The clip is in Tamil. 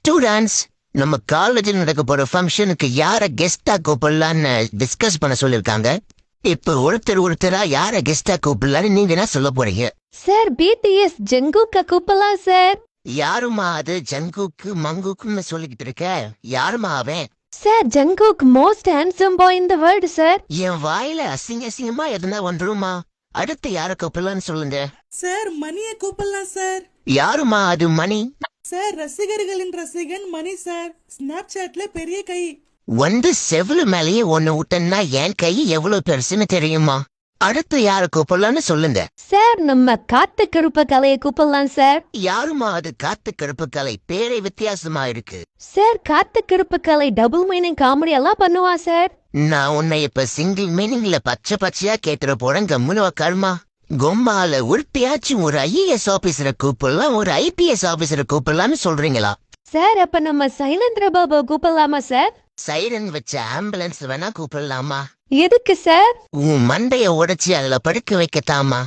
ஸ்டூடெண்ட்ஸ், நம்ம காலேஜில் நடக்க போற ஃபங்க்ஷனுக்கு யார கெஸ்டா கூப்பிடலான்னு டிஸ்கஸ் பண்ண சொல்லிருக்காங்க. இப்ப ஒருத்தரா யார கெஸ்டா கூப்பிடலான்னு நீங்க என்ன சொல்ல போறீங்க? சார் பிடிஎஸ் ஜங்குக்க கூப்பிடலாம் சார். யாருமா அது? ஜங்குக்கு மங்குக்குன்னு சொல்லிக்கிட்டு இருக்க. யாருமா அவன்? Sir Jungkook most handsome boy in the world sir. என் வாயில அசிங்கமா எதுனா வந்துருமா? அடுத்து யார கூப்பிடலான்னு சொல்லுங்க. சார் மணியை கூப்பிடலாம் சார். யாருமா அது? மணி சார் ரசிகர்களின் ரசிகன் மணி சார். ஸ்னாப்சாட்ல பெரிய கை. வந்து செவிலு மேலேயே ஒண்ணு விட்டன்னா என் கை எவ்வளவு பெருசுன்னு தெரியுமா? அடுத்து யார கூப்பிடலான்னு சொல்லுங்க. சார் நம்ம காத்து கருப்ப கலையை கூப்பிடலாம் சார். யாருமா அது? காத்து கருப்பு கலை. பேரே வித்தியாசமா இருக்கு. சார் காத்து கருப்பு கலை டபுள் மீனிங் காமெடி எல்லாம் பண்ணுவா சார். நான் உன்னை இப்ப சிங்கிள் மீனிங்ல பச்சையா கேட்டுற போறேன். கம்முனு உக்காருமா. கொம்மால உருப்பியாச்சும் ஒரு ஐஏஎஸ் ஆபீசரை கூப்பிடலாம், ஒரு ஐபிஎஸ் ஆபீசரை கூப்பிடலாம்னு சொல்றீங்களா? சார் அப்ப நம்ம சைலேந்திர பாபா கூப்பிடலாமா சார்? சைரன் வச்ச ஆம்புலன்ஸ் வேணா கூப்பிடலாமா? எதுக்கு சார்? உன் மண்டைய உடைச்சி அதுல படுக்க வைக்கத்தாமா?